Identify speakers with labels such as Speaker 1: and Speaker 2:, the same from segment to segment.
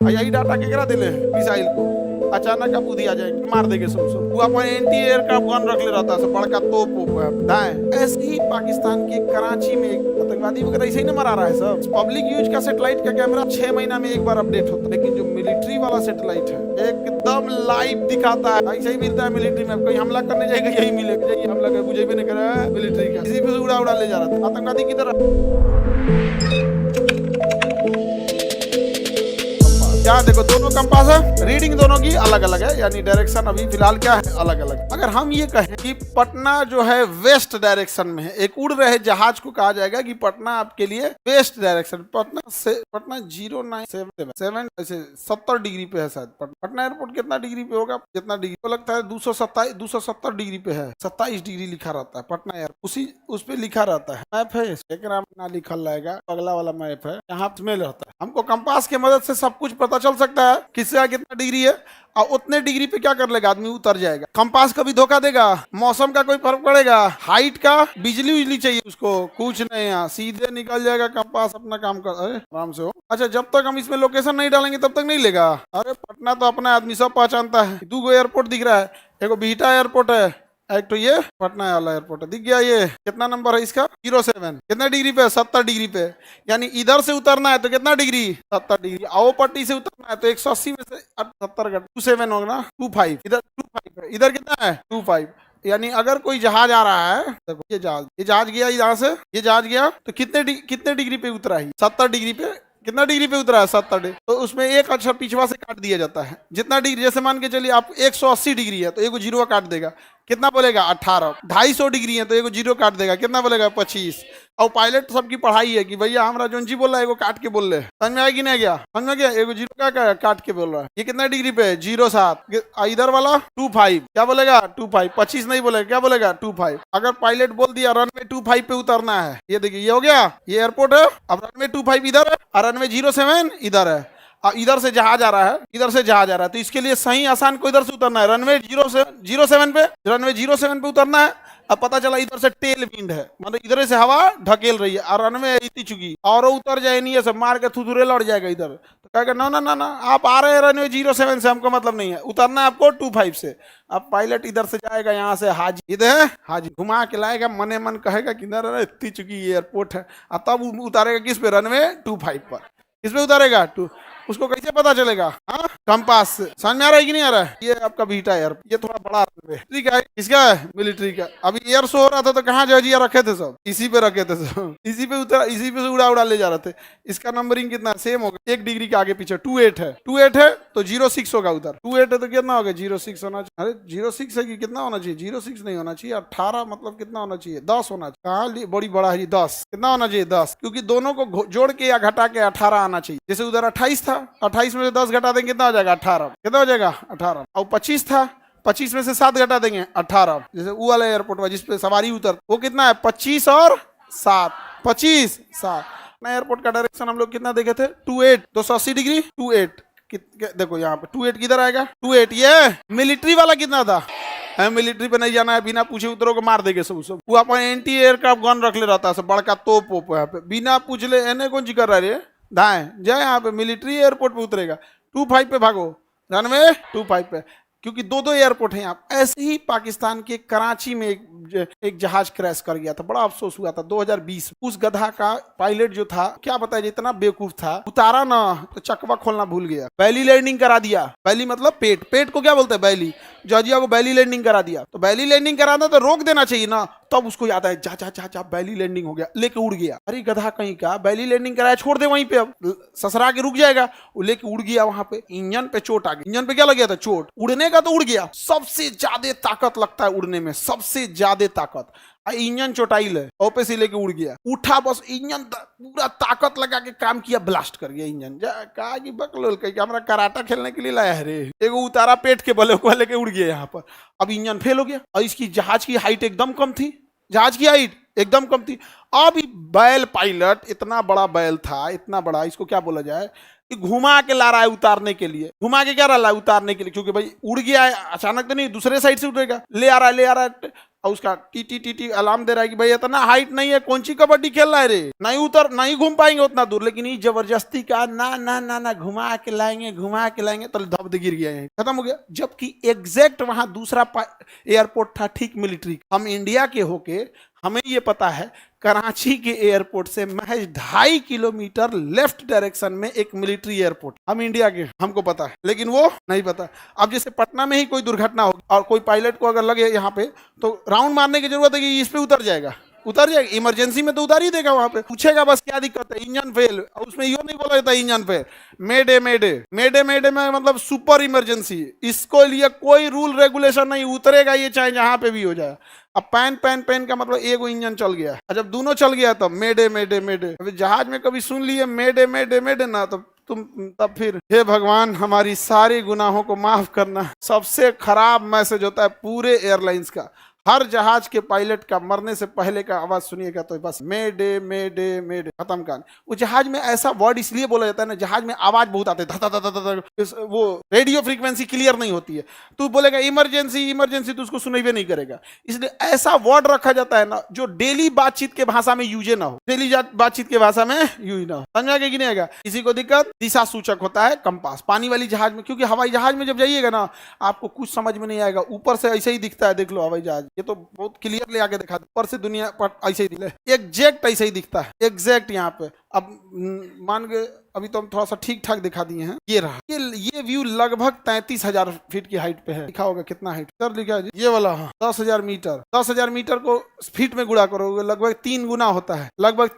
Speaker 1: यही डाटा केकरा दिले है मिसाइल को, अचानक अब उदी आ जाएंगे मार देंगे सब वो अपन एंटी एयरक्राफ्ट गन रख ले रहता है, सब बड़का तोप दाएं। ऐसे ही पाकिस्तान के कराची में एक आतंकवादी वगैरह ऐसे ही ना मरा रहा है सब। पब्लिक यूज का सैटेलाइट का कैमरा 6 महीना में एक बार अपडेट होता है, लेकिन जो मिलिट्री वाला सैटेलाइट है एकदम लाइव दिखाता है। ऐसा ही मिलता है मिलिट्री में, कोई हमला करने जाएगा यही मिलेगा, यही हमला कर बुझे भी नहीं कर रहा है मिलिट्री का, इसी पे उड़ा उड़ा ले जा रहा था आतंकवादी की तरह। यहाँ देखो दोनों कंपास है, रीडिंग दोनों की अलग अलग है, यानी डायरेक्शन अभी फिलहाल क्या है अलग अलग। अगर हम ये कहें कि पटना जो है वेस्ट डायरेक्शन में है, एक उड़ रहे जहाज को कहा जाएगा कि पटना आपके लिए वेस्ट डायरेक्शन, पटना 097 ऐसे 70 डिग्री पे है शायद। पटना एयरपोर्ट कितना डिग्री पे होगा, जितना डिग्री को लगता है 270 डिग्री पे है, 27 डिग्री लिखा रहता है पटना एयरपोर्ट, उस पे लिखा रहता है। मैप है ना लिखल रहेगा, अगला वाला मैप है यहाँ में रहता है। हमको कंपास की मदद से सब कुछ पता चल सकता है किसका कितना डिग्री है, और उतने डिग्री पे क्या कर लेगा आदमी, उतर जाएगा। कंपास कभी धोखा देगा, मौसम का कोई फर्क पड़ेगा, हाइट का, बिजली उजली चाहिए उसको, कुछ नहीं, यहाँ सीधे निकल जाएगा कंपास अपना काम कर। अरे आराम से हो। अच्छा जब तक हम इसमें लोकेशन नहीं डालेंगे तब तक नहीं लेगा। अरे पटना तो अपना आदमी सब पहचानता है। 2 एयरपोर्ट दिख रहा है, एक बिहटा एयरपोर्ट है, एक तो ये पटना वाला एयरपोर्ट है, दिख गया। ये कितना नंबर है इसका, 07, कितना डिग्री पे, 70 डिग्री पे। यानी इधर से उतरना है तो कितना डिग्री, 70 डिग्री। आओ पट्टी से उतरना है तो 180 में से 70 का 27 होगा, 25 इधर, 25 है इधर, कितना है 25। यानी अगर कोई जहाज आ रहा है, देखो ये जहाज गया यहाँ से, ये जहाज गया तो कितने डिग्री पे उतरा है, 70 डिग्री पे। कितना डिग्री पे उतरा है, 70 डिग्री। तो उसमें एक अक्षर पिछवा से काट दिया जाता है, जितना डिग्री, जैसे मान के चलिए आप 180 डिग्री है तो एगो जीरो काट देगा, कितना बोलेगा 18। 250 डिग्री है तो एगो जीरो काट देगा, कितना बोलेगा 25। और पायलट सबकी पढ़ाई है कि भैया हमारा जोन जी बोल रहा है एगो काट के बोल रहे हैं, समझ में आएगी नहीं गया, समझ में गया, एगो जीरो का काट के बोल रहा है। ये कितना डिग्री पे, 07। इधर वाला 25, क्या बोलेगा 25, 25 नहीं बोलेगा, क्या बोलेगा 25। अगर पायलट बोल दिया रनवे 25 पे उतरना है, ये देखिए ये हो गया, ये एयरपोर्ट है, अब रनवे 25 इधर है और रनवे 07 इधर है, इधर से जहाज आ रहा है, इधर से जहाज आ रहा है, तो इसके लिए सही आसान को इधर से उतरना है, रनवे 07 पे, रनवे 07 पे उतरना है। अब पता चला इधर से टेल विंड है, मतलब इधर से हवा ढकेल रही है और रनवे इतनी चुकी और उतर जाए नहीं है, सब मार के थुथुरे लड़ जाएगा इधर, तो कहेगा ना ना ना ना आप आ रहे हैं रनवे 07 से, हमको मतलब नहीं है, उतरना है आपको 25 से। अब पायलट इधर से जाएगा, यहाँ से हाजी, इधर है हाजी, घुमा के लाएगा, मने मन कहेगा कि इधर इतनी चुकी एयरपोर्ट है, और तब उतारेगा किस पे, रनवे 25 पर। किस पे उतारेगा, उसको कैसे पता चलेगा, हाँ कंपास से। समझ में आ रहा है कि नहीं आ रहा है। ये आपका बीटा एयर, ये थोड़ा बड़ा ठीक है, इसका है मिलिट्री का। अभी एयर शो हो रहा था तो कहाँ जहाजिया रखे थे, सब इसी पे रखे थे, सब इसी पे उतर, इसी पे से उड़ा उड़ा ले जा रहे थे। इसका नंबरिंग कितना सेम होगा, 1 डिग्री के आगे पीछे, 28 है, 28 है तो 06 होगा उधर, 28 है तो कितना होगा 06 होना चाहिए। अरे 06 है कि कितना होना चाहिए, 06 नहीं होना चाहिए, 18 मतलब कितना होना चाहिए, 10 होना चाहिए। कहाँ बड़ी बड़ा है 10, कितना होना चाहिए 10, क्योंकि दोनों को जोड़ के या घटा के 18 आना चाहिए। जैसे उधर 28 था, 28 में से 10 घटा देंगे कितना हो जाएगा 18, कितना हो जाएगा 18। और 25 था, 25 में से 7 घटा देंगे 18। जैसे वो वाला एयरपोर्ट में जिसपे सवारी उतर, वो कितना है 25 और 7, 25 7। अपना एयरपोर्ट का डायरेक्शन हम लोग कितना देखे थे, 28, 280 डिग्री 28। देखो यहाँ पे 28 किधर आएगा, 28। ये मिलिट्री वाला कितना था, मिलिट्री पे नहीं जाना है, बिना पूछे उतरो को मार देंगे सब। वो अपन एंटी एयरक्राफ्ट गन रख ले रहता है, सब बड़का तोप यहाँ पे, बिना पूछ ले एने कौन जिक्र रहा है दाएं जाए, यहाँ पे मिलिट्री एयरपोर्ट पे उतरेगा, 25 पे भागो, रनवे 25 पे, क्योंकि 2 एयरपोर्ट हैं यहाँ। ऐसे ही पाकिस्तान के कराची में एक जहाज क्रैश कर गया था, बड़ा अफसोस हुआ था 2020। उस गधा का पायलट जो था, क्या बताया, इतना बेवकूफ था, उतारा ना तो चकवा खोलना भूल गया, बैली लैंडिंग करा दिया। बैली मतलब पेट को क्या बोलते हैं, बैली। जॉर्जिया को बैली लैंडिंग करा दिया, तो बैली लैंडिंग कराना तो रोक देना चाहिए ना, तब उसको याद आया, जा जा जा जा बैली लैंडिंग हो गया, लेके उड़ गया। अरे गधा कहीं का, बैली लैंडिंग कराया छोड़ दे वहीं पे, अब ससरा के रुक जाएगा, वो लेके उड़ गया। वहां पे इंजन पे चोट आ गई, इंजन पे क्या लग गया था, चोट। उड़ने का तो उड़ गया, सबसे ज्यादा ताकत लगता है उड़ने में, सबसे ज्यादा ताकत, इंजन चोटाइल है, ओपे से लेके उड़ गया, उठा बस इंजन पूरा ताकत लगा के काम किया, ब्लास्ट कर गया इंजन। कहा कि बकलोल कहीं हमरा कराटा खेलने के लिए लाया है रे, एगो उतारा पेट के बले को लेके उड़ गया यहाँ पर। अब इंजन फेल हो गया, और इसकी जहाज की हाइट एकदम कम थी, जहाज की हाइट एकदम कम थी। अब बैल पायलट, इतना बड़ा बैल था, इतना बड़ा, इसको क्या बोला जाए, कि घुमा के ला रहा है उतारने के लिए, घुमा के क्या रहा है उतारने के लिए, क्योंकि भाई उड़ गया है अचानक तो नहीं, दूसरे साइड से उड़ेगा, ले आ रहा है और उसका टी टी टी टी अलार्म दे रहा है कि भाई इतना हाइट नहीं है, कौन सी कबड्डी खेल रहा है रे, नहीं घूम पाएंगे उतना दूर। लेकिन ये जबरदस्ती का ना ना ना ना घुमा के लाएंगे तो धब गिर गया, यहीं खत्म हो गया। जबकि एग्जैक्ट वहां दूसरा एयरपोर्ट था ठीक मिलिट्री। हम इंडिया के होके हमें ये पता है कराची के एयरपोर्ट से महज 2.5 किलोमीटर लेफ्ट डायरेक्शन में एक मिलिट्री एयरपोर्ट, हम इंडिया के, हमको पता है, लेकिन वो नहीं पता। अब जैसे पटना में ही कोई दुर्घटना होगी और कोई पायलट को अगर लगे यहाँ पे तो राउंड मारने की जरूरत है कि इस पे उतर जाएगा, इमरजेंसी में तो उतार ही देगा, वहां पे पूछेगा बस क्या दिक्कत है, इंजन फेल, उसमें यो नहीं बोला जाता इंजन फेल, मेडे में मतलब सुपर इमरजेंसी, इसको लिए कोई रूल रेगुलेशन नहीं, उतरेगा ये चाहे जहां पे भी हो जाए। अब पैन का मतलब एगो इंजन चल गया, जब दोनों चल गया तब मेडे। अभी जहाज में कभी सुन लिए मेडे ना, तब फिर हे भगवान हमारी सारी गुनाहों को माफ करना। सबसे खराब मैसेज होता है पूरे एयरलाइंस का, हर जहाज के पायलट का मरने से पहले का आवाज सुनिएगा तो बस मेडे खत्म कर। वो जहाज में ऐसा वर्ड इसलिए बोला जाता है ना, जहाज में आवाज बहुत आते है, वो रेडियो फ्रीक्वेंसी क्लियर नहीं होती है, तू बोलेगा इमरजेंसी तो उसको सुनाई नहीं करेगा, इसलिए ऐसा वर्ड रखा जाता है ना जो डेली बातचीत के भाषा में यूजे ना हो, डेली बातचीत के भाषा में यूज ना हो, समझा कि नहीं आएगा। किसी को दिक्कत, दिशा सूचक होता है कंपास पानी वाली जहाज में, क्योंकि हवाई जहाज में जब जाइएगा ना आपको कुछ समझ में नहीं आएगा, ऊपर से ऐसे ही दिखता है, देख लो हवाई जहाज, ये तो बहुत क्लियरली आके दिखा, ऊपर से दुनिया पर ऐसे ही दिले एग्जैक्ट ऐसे ही दिखता है, एग्जैक्ट यहाँ पे। अब मान के अभी तो हम थोड़ा सा ठीक ठाक दिखा दिए हैं, ये रहा, ये व्यू लगभग 33,000 फीट की हाइट पे है, लिखा होगा कितना हाइट सर लिखा है ये वाला, 10,000 मीटर। 10,000 मीटर को फीट में गुणा करोगे लगभग 3 गुना होता है, लगभग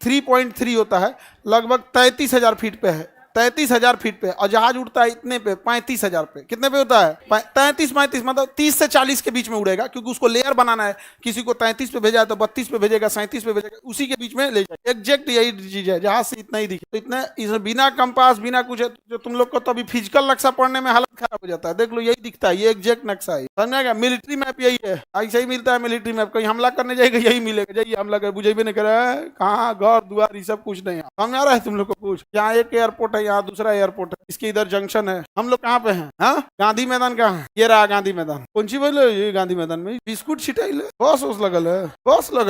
Speaker 1: 3.3 होता है, लगभग 33,000 फीट पे है, 33,000 फीट पे, और जहाज उड़ता है इतने पे 35,000 पे, कितने पे होता है 35 मतलब 30 से 40 के बीच में उड़ेगा, क्योंकि उसको लेयर बनाना है, किसी को 33 पे भेजा है तो 32 पे भेजेगा, 37 पे भेजेगा, उसी के बीच में ले जाएगा, एग्जैक्ट यही चीज है, जहाज से इतना ही दिखे, तो इतना इसमें बिना कंपास बिना कुछ है, जो तुम लोग को तो अभी फिजिकल नक्शा पढ़ने में हालत खराब हो जाता है, देख लो यही दिखता है, ये एग्जैक्ट नक्शा है, समझेगा। मिलिट्री मैप यही है, ऐसा ही मिलता है मिलिट्री मैप, कहीं हमला करने जाएगा यही मिलेगा, जाइए हमला कर बुझेबे नहीं करे, कहाँ घर द्वार ये सब कुछ नहीं, समझ आ रहा है तुम लोग को कुछ। यहाँ एक एयरपोर्ट है, यहाँ दूसरा एयरपोर्ट, इसके इधर जंक्शन है, हम लोग कहाँ पे हैं, हाँ गांधी मैदान कहाँ है, ये रहा गांधी मैदान, कौन सी बोले ये गांधी मैदान में बिस्कुट छिटाइले, बस लगल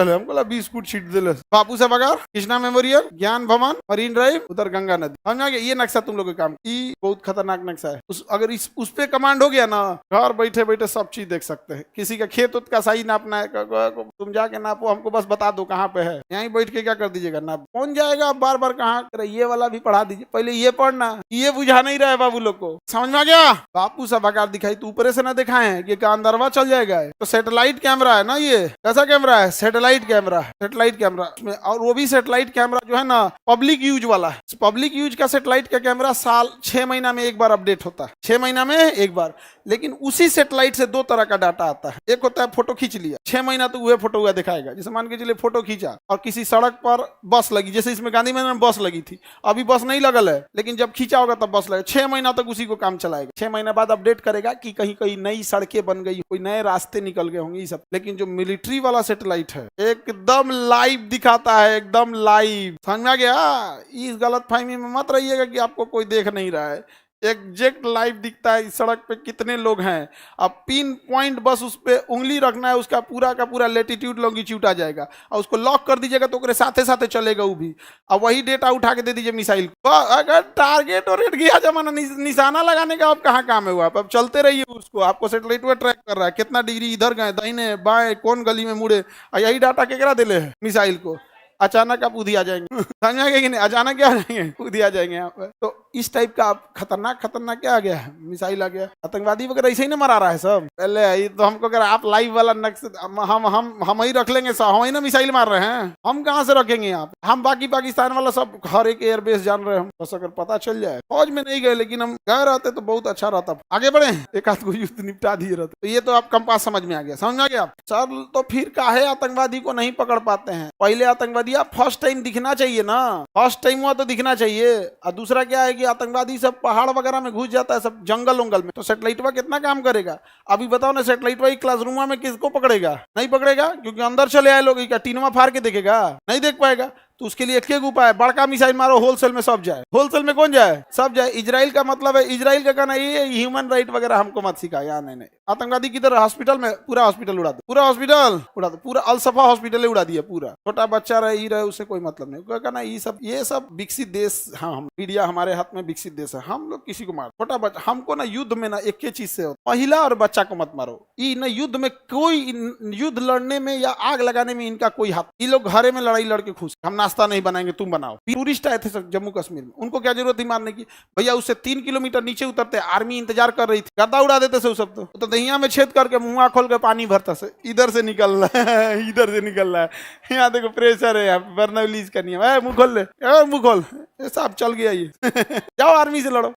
Speaker 1: है, हमको बिस्कुट छिट दिले, बापू से बगार, कृष्णा मेमोरियल, ज्ञान भवन, मरीन ड्राइव, उधर गंगा नदी, समझ गए। ये नक्शा तुम लोग का काम, ये बहुत खतरनाक नक्शा है, अगर उस पे कमांड हो गया ना, घर बैठे बैठे सब चीज देख सकते हैं। किसी का खेत उत का सही नापना है, तुम जाके नापो, हमको बस बता दो कहाँ पे है, यहीं बैठ के क्या कर दीजिएगा नाप, कौन जाएगा बार बार कहाँ, ये वाला भी पढ़ा दीजिए, पहले ये पढ़ना, ये बुझा नहीं रहा है बाबू लोग को, समझ में आ गया। बापू सब आकार दिखाई तो ऊपर से ना दिखाए हैं कि अंदरवा चल जाएगा, तो सैटेलाइट कैमरा है ना, ये कैसा कैमरा है, सैटेलाइट कैमरा में, और वो भी सैटेलाइट कैमरा जो है ना पब्लिक यूज वाला है, पब्लिक यूज का सैटेलाइट का कैमरा 6 महीना में एक बार अपडेट होता है, 6 महीना में एक बार, लेकिन उसी सैटेलाइट से 2 तरह का डाटा आता है, एक होता है फोटो खींच लिया, 6 महीना तो वह फोटो हुआ दिखाएगा, जैसे मान के चलिए फोटो खींचा और किसी सड़क पर बस लगी, जैसे इसमें गांधी मैदान में बस लगी थी, अभी बस नहीं लगल है, लेकिन जब खींचा होगा तब बस लगेगा, 6 महीना तक उसी को काम चलाएगा, 6 महीना बाद अपडेट करेगा कि कहीं कहीं नई सड़कें बन गई, कोई नए रास्ते निकल गए होंगे, ये सब। लेकिन जो मिलिट्री वाला सैटेलाइट है एकदम लाइव दिखाता है, एकदम लाइव, समझ में आ गया। इस गलतफहमी में मत रहिएगा कि आपको कोई देख नहीं रहा है, एग्जैक्ट लाइव दिखता है, इस सड़क पे कितने लोग हैं, अब पिन पॉइंट बस उस पे उंगली रखना है, उसका पूरा का पूरा लेटीट्यूड लॉन्गिट्यूड आ जाएगा, और उसको लॉक कर दीजिएगा तो उसके साथे साथे चलेगा वो भी, और वही डेटा उठा के दे दीजिए मिसाइल को। अगर टारगेट और गया जमाना, निशाना लगाने का अब कहाँ काम है वो, आप अब चलते रहिए उसको, आपको सैटेलाइट में ट्रैक कर रहा है कितना डिग्री इधर गए, दाहिने बाएं, कौन गली में मुड़े, और यही डाटा केकरा दिले है मिसाइल को। अचानक आप उधी आ जाएंगे, समझेंगे कि नहीं, अचानक क्या आ जाएंगे, उधी आ जाएंगे यहाँ पे। तो इस टाइप का आप खतरनाक क्या आ गया है, मिसाइल आ गया, आतंकवादी वगैरह ऐसे ही ना मरा रहा है सब। पहले आई तो हमको अगर आप लाइव वाला नक्श हम ही रख लेंगे, हम ही ना मिसाइल मार रहे हैं, हम कहाँ से रखेंगे यहाँ पे, हम बाकी पाकिस्तान वाला सब हर एक एयरबेस जान रहे हैं, बस अगर पता चल जाए। फौज में नहीं गए लेकिन हम गए रहते तो बहुत अच्छा रहता, आगे बढ़े, एक आध को युद्ध निपटा दिए रहते। तो ये तो आप कंपास समझ में आ गया, समझ में आ गया सर। तो फिर काहे आतंकवादी को नहीं पकड़ पाते हैं, पहले आतंकवादी फर्स्ट टाइम दिखना चाहिए ना, फर्स्ट टाइम हुआ तो दिखना चाहिए, और दूसरा क्या है कि आतंकवादी सब पहाड़ वगैरह में घुस जाता है, सब जंगल उंगल में, तो सैटेलाइटवा कितना काम करेगा। अभी बताओ ना, सैटेलाइटवा क्लासरूम में किसको पकड़ेगा, नहीं पकड़ेगा, क्योंकि अंदर चले आए लोग, टीनवा फाड़ के देखेगा, नहीं देख पाएगा। तो उसके लिए एक उपाय है, बड़का मिसाइल मारो, होलसेल में सब जाए। होलसेल में कौन जाए? सब जाए। इजराइल का मतलब है, इजराइल का कहना ये ह्यूमन राइट वगैरह हमको मत सिखा। यहाँ नहीं, आतंकवादी किधर? हॉस्पिटल में, पूरा हॉस्पिटल उड़ा दो, पूरा हॉस्पिटल उड़ा दो, पूरा अलसफा हॉस्पिटल उड़ा दिया पूरा। छोटा बच्चा रहे ही रहे, उससे कोई मतलब नहीं। कहना ये सब विकसित देश, हाँ हम मीडिया हमारे हाथ में विकसित देश है, हम लोग किसी को मार, छोटा बच्चा हमको ना युद्ध में ना एक ही चीज से होता, महिला और बच्चा को मत मारो। ये ना युद्ध में कोई, युद्ध लड़ने में या आग लगाने में इनका कोई हाथ। ये लोग घरे में लड़ाई लड़के खुश, हम नाश्ता नहीं बनाएंगे तुम बनाओ। टूरिस्ट आए थे जम्मू कश्मीर में, उनको क्या जरूरत थी मारने की? भैया उससे 3 किलोमीटर नीचे उतरते, आर्मी इंतजार कर रही थी, गर्दा उड़ा देते से सब। तो दहिया में छेद करके मुंह खोल के पानी भरता से, इधर से निकल रहा है, इधर से निकल रहा है। यहाँ देखो प्रेशर है, यहाँ बर्नौलीज करनी है, मुंह खोल ले, मुंह खोल, साहब चल गया ये। जाओ आर्मी से लड़ो।